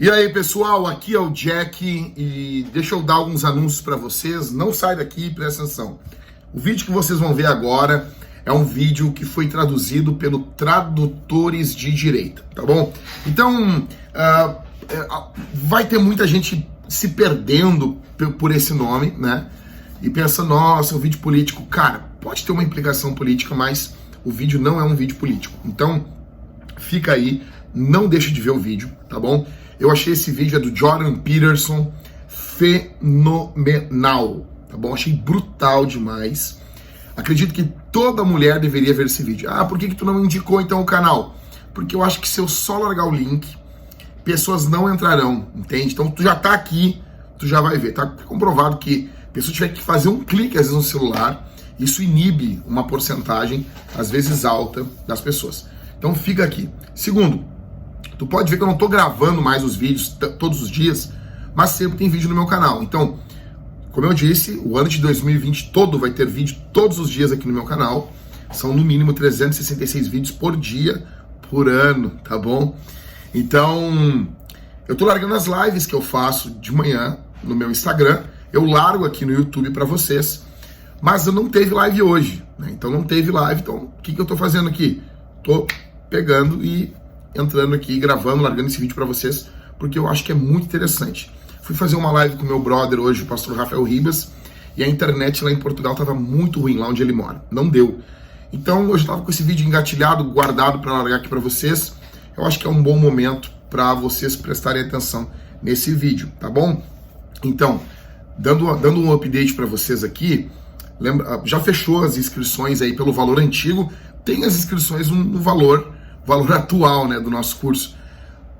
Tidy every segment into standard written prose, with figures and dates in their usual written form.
E aí pessoal, aqui é o Jacques e deixa eu dar alguns anúncios para vocês. Não sai daqui, presta atenção. O vídeo que vocês vão ver agora é um vídeo que foi traduzido pelo Tradutores de Direito, tá bom? Então, vai ter muita gente se perdendo por esse nome, né? E pensa, nossa, é um vídeo político. Cara, pode ter uma implicação política, mas o vídeo não é um vídeo político. Então, fica aí, não deixe de ver o vídeo, tá bom? Eu achei esse vídeo, é do Jordan Peterson, fenomenal, tá bom? Achei brutal demais. Acredito que toda mulher deveria ver esse vídeo. Ah, por que tu não indicou então o canal? Porque eu acho que se eu só largar o link, pessoas não entrarão, entende? Então tu já tá aqui, tu já vai ver. Tá comprovado que a pessoa tiver que fazer um clique às vezes no celular, isso inibe uma porcentagem, às vezes alta, das pessoas. Então fica aqui. Segundo, tu pode ver que eu não tô gravando mais os vídeos todos os dias, mas sempre tem vídeo no meu canal. Então, como eu disse, o ano de 2020 todo vai ter vídeo todos os dias aqui no meu canal. São no mínimo 366 vídeos por dia, por ano, tá bom? Então, eu tô largando as lives que eu faço de manhã no meu Instagram. Eu largo aqui no YouTube para vocês, mas eu não teve live hoje, né? Então não teve live, então o que eu tô fazendo aqui? Tô pegando e entrando aqui, gravando, largando esse vídeo para vocês, porque eu acho que é muito interessante. Fui fazer uma live com meu brother hoje, o pastor Rafael Ribas, e a internet lá em Portugal tava muito ruim, lá onde ele mora. Não deu. Então hoje eu tava com esse vídeo engatilhado, guardado para largar aqui para vocês. Eu acho que é um bom momento para vocês prestarem atenção nesse vídeo, tá bom? Então, dando um update para vocês aqui, já fechou as inscrições aí pelo valor antigo, tem as inscrições no valor atual, né, do nosso curso.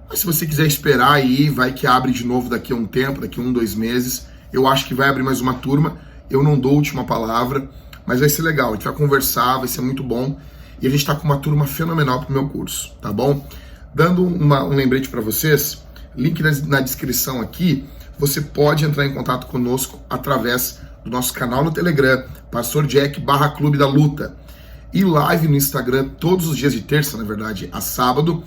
Mas se você quiser esperar aí, vai que abre de novo daqui a um tempo, daqui a 2 meses. Eu acho que vai abrir mais uma turma. Eu não dou a última palavra, mas vai ser legal. A gente vai conversar, vai ser muito bom. E a gente tá com uma turma fenomenal pro meu curso, tá bom? Dando um lembrete para vocês, link na descrição aqui, você pode entrar em contato conosco através do nosso canal no Telegram, Pastor Jack /Clube da Luta. E live no Instagram todos os dias de terça, na verdade, a sábado,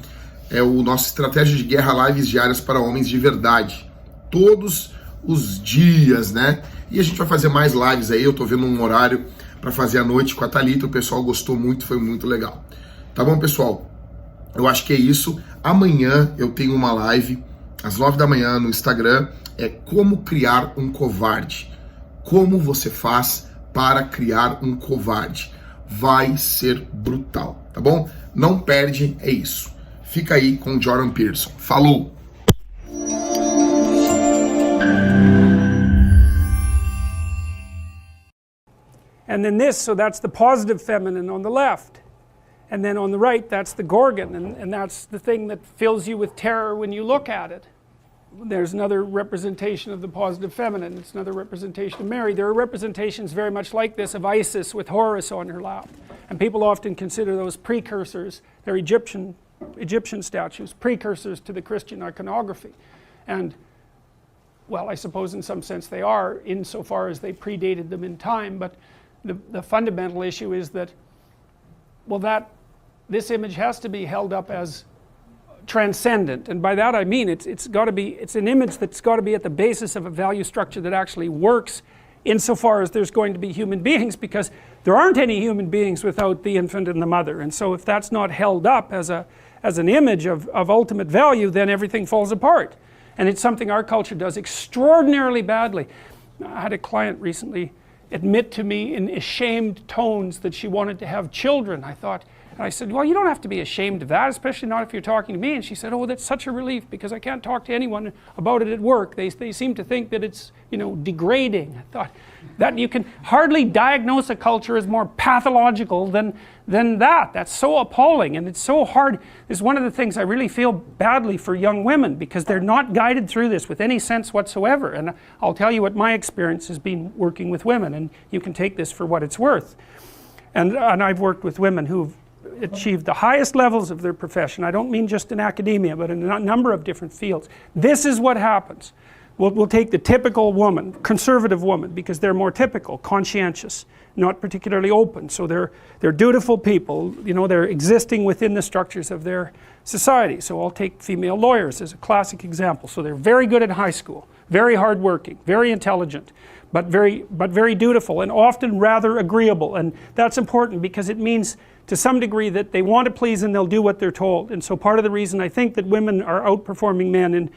é o nosso Estratégia de Guerra Lives Diárias para Homens de Verdade. Todos os dias, né? E a gente vai fazer mais lives aí, eu tô vendo um horário para fazer à noite com a Thalita, o pessoal gostou muito, foi muito legal. Tá bom, pessoal? Eu acho que é isso. Amanhã eu tenho uma live, às 9 da manhã no Instagram, é como criar um covarde. Como você faz para criar um covarde. Vai ser brutal, tá bom? Não perde, é isso. Fica aí com o Jordan Peterson. Falou! And then this, so that's the positive feminine on the left. And then on the right, that's the Gorgon, and that's the thing that fills you with terror when you look at it. There's another representation of the positive feminine. It's another representation of Mary. There are representations very much like this of Isis with Horus on her lap. And people often consider those precursors, they're Egyptian statues, precursors to the Christian iconography. And, well, I suppose in some sense they are, insofar as they predated them in time, but the fundamental issue is that, well, this image has to be held up as transcendent, and by that I mean it's an image that's got to be at the basis of a value structure that actually works insofar as there's going to be human beings, because there aren't any human beings without the infant and the mother. And so if that's not held up as an image of ultimate value, then everything falls apart. And it's something our culture does extraordinarily badly. I had a client recently admit to me in ashamed tones that she wanted to have children. And I said, well, you don't have to be ashamed of that, especially not if you're talking to me. And she said, oh, that's such a relief, because I can't talk to anyone about it at work. They seem to think that it's, degrading. I thought, that you can hardly diagnose a culture as more pathological than that. That's so appalling, and it's so hard. It's one of the things I really feel badly for young women, because they're not guided through this with any sense whatsoever. And I'll tell you what my experience has been working with women, and you can take this for what it's worth. And I've worked with women who've achieved the highest levels of their profession. I don't mean just in academia, but in a number of different fields. This is what happens. We'll take the typical woman, conservative woman, because they're more typical, conscientious, not particularly open. So they're dutiful people, you know, they're existing within the structures of their society. So I'll take female lawyers as a classic example. So they're very good in high school, very hardworking, very intelligent, but very dutiful, and often rather agreeable. And that's important because it means to some degree that they want to please and they'll do what they're told. And so part of the reason I think that women are outperforming men in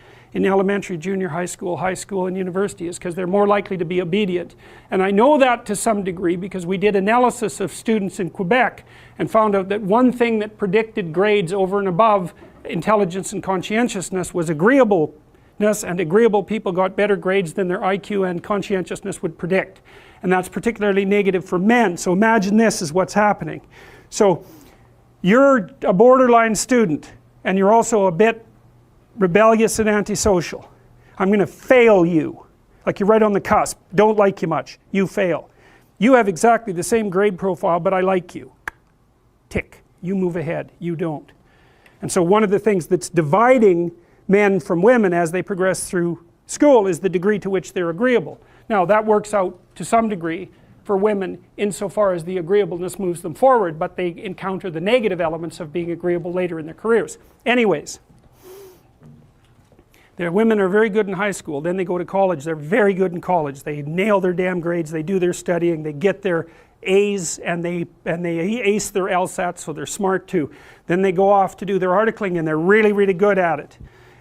elementary, junior high school, and university is because they're more likely to be obedient. And I know that to some degree because we did analysis of students in Quebec and found out that one thing that predicted grades over and above intelligence and conscientiousness was agreeableness, and agreeable people got better grades than their IQ and conscientiousness would predict. And that's particularly negative for men. So imagine this is what's happening. So you're a borderline student and you're also a bit rebellious and antisocial. I'm going to fail you. Like you're right on the cusp. Don't like you much. You fail. You have exactly the same grade profile, but I like you. Tick. You move ahead. You don't. And so one of the things that's dividing men from women as they progress through school is the degree to which they're agreeable. Now that works out to some degree for women insofar as the agreeableness moves them forward, but they encounter the negative elements of being agreeable later in their careers. Anyways, their women are very good in high school, then they go to college, they're very good in college, they nail their damn grades, they do their studying, they get their A's and they ace their LSAT, so they're smart too. Then they go off to do their articling and they're really, really good at it.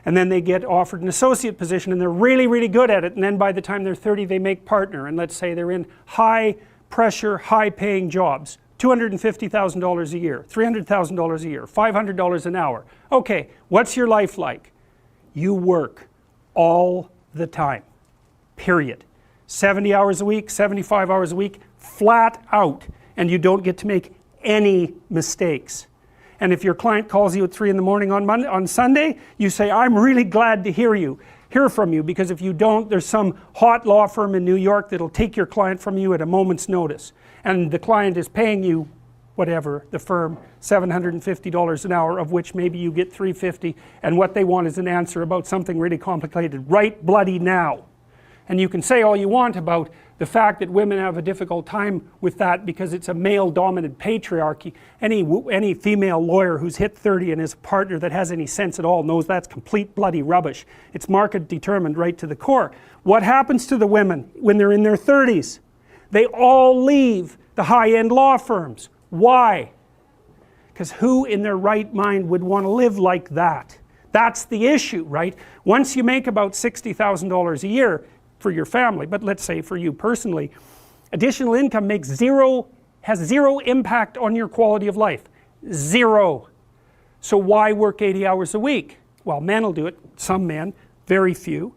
And then they get offered an associate position and they're really, really good at it, and then by the time they're 30 they make partner, and let's say they're in high pressure, high paying jobs. $250,000 a year, $300,000 a year, $500 an hour. Okay, what's your life like? You work all the time, period. 70 hours a week, 75 hours a week, flat out, and you don't get to make any mistakes. And if your client calls you at 3 in the morning on Sunday, you say, I'm really glad to hear from you, because if you don't, there's some hot law firm in New York that'll take your client from you at a moment's notice. And the client is paying you, whatever, the firm, $750 an hour, of which maybe you get $350, and what they want is an answer about something really complicated, right bloody now. And you can say all you want about the fact that women have a difficult time with that because it's a male-dominant patriarchy. Any female lawyer who's hit 30 and is a partner that has any sense at all knows that's complete bloody rubbish. It's market determined right to the core. What happens to the women when they're in their 30s? They all leave the high-end law firms. Why? Because who in their right mind would want to live like that? That's the issue, right? Once you make about $60,000 a year for your family, but let's say for you personally, additional income has zero impact on your quality of life. Zero. So why work 80 hours a week? Well, men will do it, some men, very few.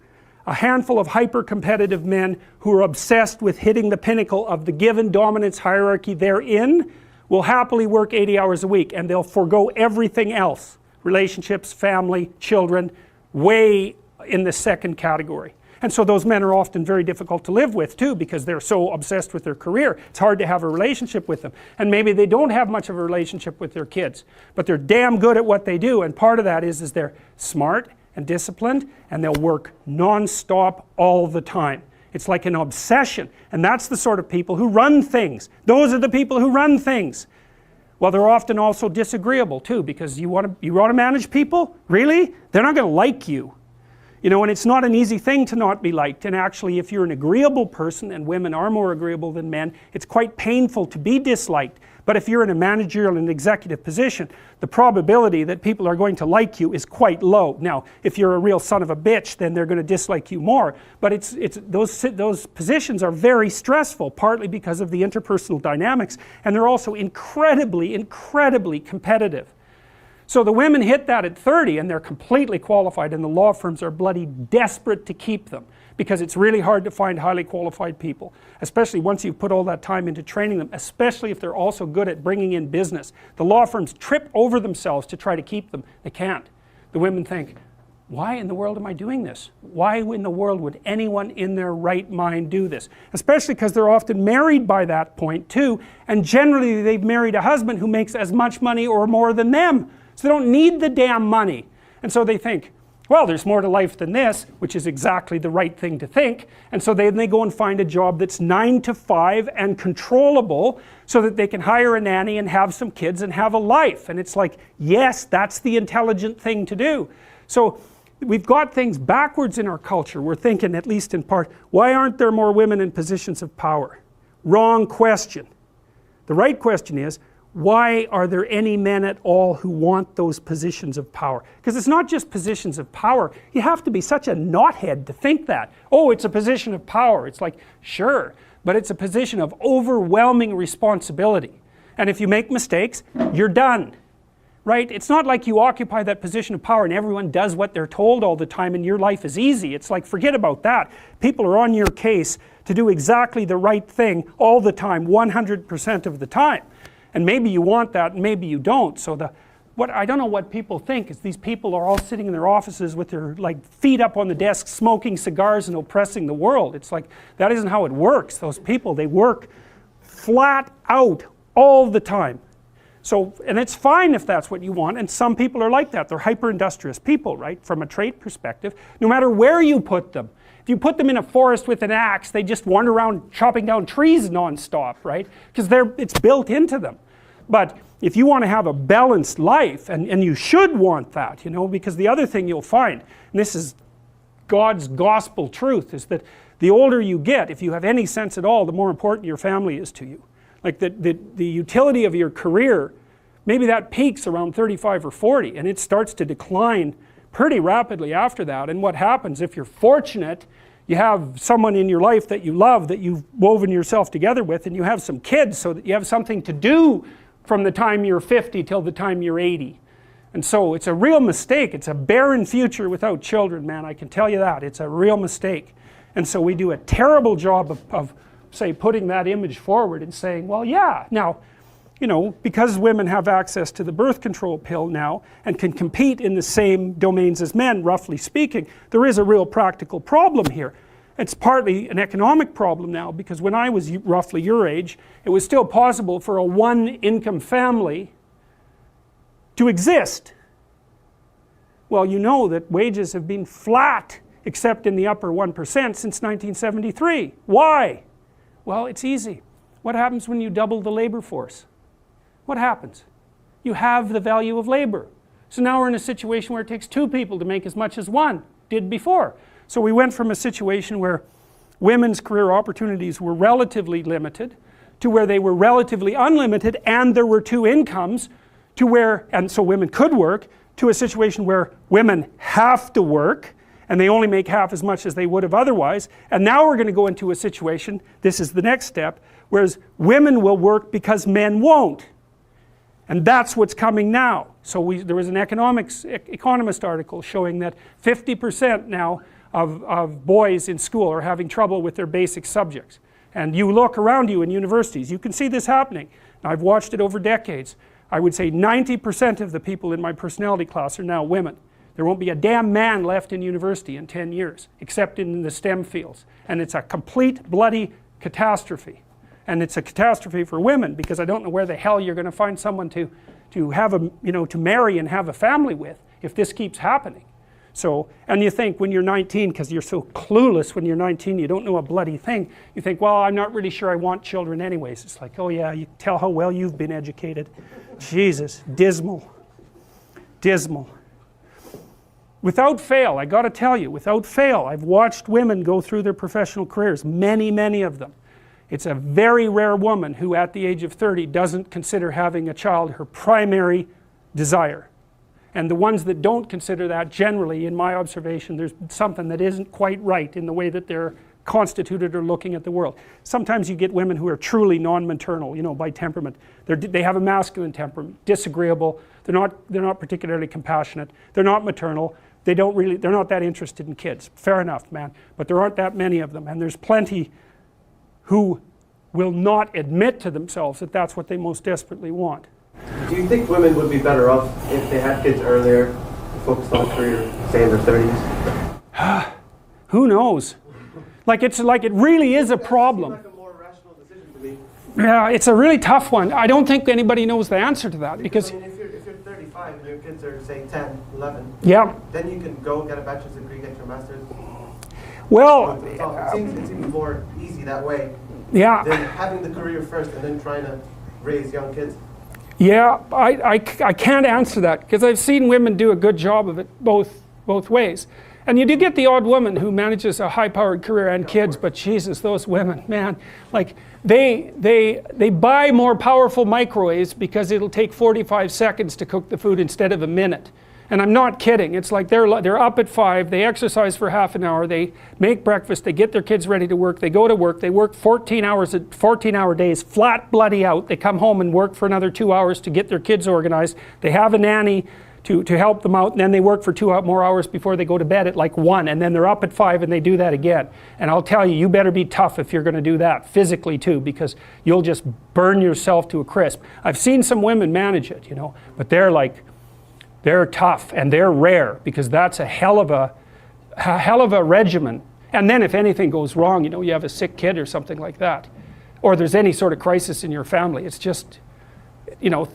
A handful of hyper-competitive men who are obsessed with hitting the pinnacle of the given dominance hierarchy they're in will happily work 80 hours a week, and they'll forego everything else. Relationships, family, children, way in the second category. And so those men are often very difficult to live with too, because they're so obsessed with their career. It's hard to have a relationship with them. And maybe they don't have much of a relationship with their kids, but they're damn good at what they do, and part of that is they're smart and disciplined, and they'll work non-stop all the time. It's like an obsession, and that's the sort of people who run things. Those are the people who run things. Well, they're often also disagreeable too, because you want to manage people? Really? They're not going to like you. You know, and it's not an easy thing to not be liked, and actually if you're an agreeable person, and women are more agreeable than men, it's quite painful to be disliked. But if you're in a managerial and executive position, the probability that people are going to like you is quite low. Now, if you're a real son of a bitch, then they're going to dislike you more. But those positions are very stressful, partly because of the interpersonal dynamics, and they're also incredibly, incredibly competitive. So the women hit that at 30 and they're completely qualified, and the law firms are bloody desperate to keep them, because it's really hard to find highly qualified people, especially once you've put all that time into training them, especially if they're also good at bringing in business. The law firms trip over themselves to try to keep them. They can't. The women think, why in the world am I doing this? Why in the world would anyone in their right mind do this? Especially because they're often married by that point too, and generally they've married a husband who makes as much money or more than them. So they don't need the damn money. And so they think, well, there's more to life than this, which is exactly the right thing to think, and so then they go and find a job that's 9 to 5 and controllable so that they can hire a nanny and have some kids and have a life. And it's like, yes, that's the intelligent thing to do. So we've got things backwards in our culture. We're thinking, at least in part, why aren't there more women in positions of power? Wrong question. The right question is, why are there any men at all who want those positions of power? Because it's not just positions of power. You have to be such a knothead to think that. Oh, it's a position of power. It's like, sure, but it's a position of overwhelming responsibility. And if you make mistakes, you're done. Right? It's not like you occupy that position of power and everyone does what they're told all the time and your life is easy. It's like, forget about that. People are on your case to do exactly the right thing all the time, 100% of the time. And maybe you want that and maybe you don't. So I don't know what people think is these people are all sitting in their offices with their like feet up on the desk smoking cigars and oppressing the world. It's like, that isn't how it works. Those people, they work flat out all the time. So, and it's fine if that's what you want, and some people are like that. They're hyper-industrious people, right? From a trait perspective, no matter where you put them. If you put them in a forest with an axe, they just wander around chopping down trees non-stop, right? Because it's built into them. But if you want to have a balanced life, and you should want that, you know, because the other thing you'll find, and this is God's gospel truth, is that the older you get, if you have any sense at all, the more important your family is to you. Like the utility of your career, maybe that peaks around 35 or 40 and it starts to decline pretty rapidly after that. And what happens, if you're fortunate, you have someone in your life that you love, that you've woven yourself together with, and you have some kids so that you have something to do from the time you're 50 till the time you're 80. And so it's a real mistake. It's a barren future without children, man, I can tell you that. It's a real mistake. And so we do a terrible job of say, putting that image forward and saying, well, yeah, now, you know, because women have access to the birth control pill now and can compete in the same domains as men, roughly speaking, there is a real practical problem here. It's partly an economic problem now, because when I was roughly your age, it was still possible for a one-income family to exist. Well, you know that wages have been flat, except in the upper 1% since 1973. Why? Well, it's easy. What happens when you double the labor force? What happens? You have the value of labor. So now we're in a situation where it takes 2 people to make as much as 1 did before. So we went from a situation where women's career opportunities were relatively limited to where they were relatively unlimited and there were 2 incomes to where, and so women could work, to a situation where women have to work and they only make half as much as they would have otherwise. And now we're going to go into a situation, this is the next step, whereas women will work because men won't. And that's what's coming now. So there was an economist article showing that 50% now of boys in school are having trouble with their basic subjects. And you look around you in universities, you can see this happening. I've watched it over decades. I would say 90% of the people in my personality class are now women. There won't be a damn man left in university in 10 years, except in the STEM fields. And it's a complete bloody catastrophe. And it's a catastrophe for women, because I don't know where the hell you're going to find someone to have a, you know, to marry and have a family with if this keeps happening. So, and you think when you're 19, because you're so clueless when you're 19, you don't know a bloody thing, you think, well, I'm not really sure I want children anyways. It's like, oh yeah, you tell how well you've been educated. Jesus, dismal. Dismal. Without fail, I got to tell you, without fail, I've watched women go through their professional careers, many, many of them. It's a very rare woman who at the age of 30 doesn't consider having a child her primary desire. And the ones that don't consider that, generally, in my observation, there's something that isn't quite right in the way that they're constituted or looking at the world. Sometimes you get women who are truly non-maternal, you know, by temperament. They have a masculine temperament, disagreeable, they're not particularly compassionate, they're not maternal, they're not that interested in kids. Fair enough, man. But there aren't that many of them, and there's plenty who will not admit to themselves that that's what they most desperately want. Do you think women would be better off if they had kids earlier, focused on a career, say in their 30s? Who knows? Like it really is a problem. That seems like a more rational decision to me. Yeah, it's a really tough one. I don't think anybody knows the answer to that, because I mean, if you're 35 25 and your kids are, say, 10, 11, Yeah. then you can go get a bachelor's degree, get your master's. Well, It seems more easy that way yeah. than having the career first and then trying to raise young kids. Yeah, I can't answer that because I've seen women do a good job of it both ways. And you do get the odd woman who manages a high-powered career and kids, but Jesus, those women, man, like they buy more powerful microwaves because it'll take 45 seconds to cook the food instead of a minute. And I'm not kidding. It's like they're up at 5, they exercise for half an hour, they make breakfast, they get their kids ready to work, they go to work, they work 14-hour days, flat bloody out. They come home and work for another 2 hours to get their kids organized. They have a nanny to help them out, and then they work for 2 more hours before they go to bed at like 1, and then they're up at 5 and they do that again. And I'll tell you, you better be tough if you're going to do that, physically too, because you'll just burn yourself to a crisp. I've seen some women manage it, you know, but they're tough and they're rare because that's a hell of a regimen. And then if anything goes wrong, you know, you have a sick kid or something like that, or there's any sort of crisis in your family, it's just, you know,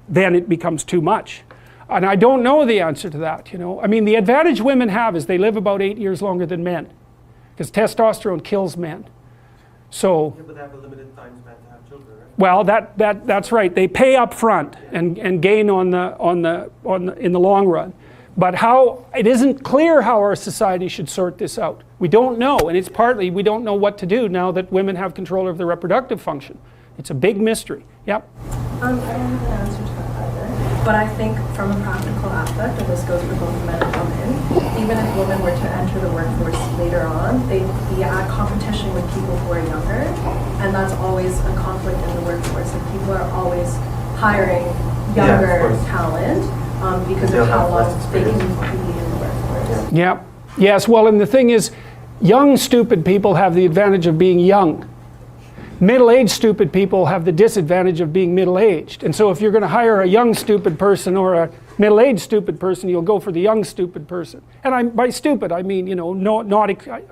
then it becomes too much. And I don't know the answer to that, you know. I mean, the advantage women have is they live about 8 years longer than men because testosterone kills men. So, Yeah, but they have a limited time span to have children, right? well, that's right. They pay up front and gain in the long run. But it isn't clear how our society should sort this out. We don't know, and it's partly we don't know what to do now that women have control of their reproductive function. It's a big mystery. Yep. I don't have an answer to that either. But I think from a practical aspect, and this goes for both men and women, even if women were to enter the workforce later on, they'd be at competition with people who are younger, and that's always a conflict in the workforce. And people are always hiring younger talent because of how long they can be in the workforce. Yeah. Yes, well, and the thing is, young stupid people have the advantage of being young. Middle-aged stupid people have the disadvantage of being middle-aged. And so if you're going to hire a young stupid person or a middle-aged stuped person, you'll go for the young stupid person. And by stupid, I mean, you know,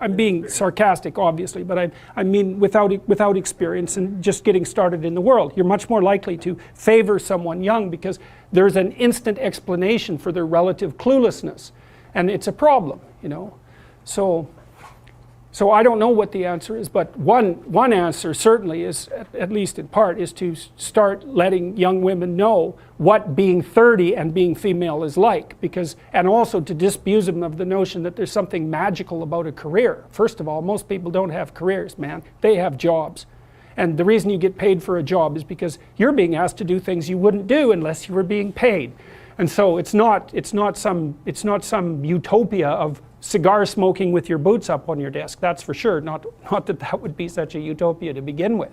I'm being sarcastic, obviously, but I mean without experience and just getting started in the world. You're much more likely to favor someone young because there's an instant explanation for their relative cluelessness. And it's a problem, you know. So I don't know what the answer is, but one answer certainly is, at least in part, is to start letting young women know what being 30 and being female is like, and also to disabuse them of the notion that there's something magical about a career. First of all, most people don't have careers, man. They have jobs. And the reason you get paid for a job is because you're being asked to do things you wouldn't do unless you were being paid. And so it's not some utopia of cigar smoking with your boots up on your desk. That's for sure. Not that would be such a utopia to begin with.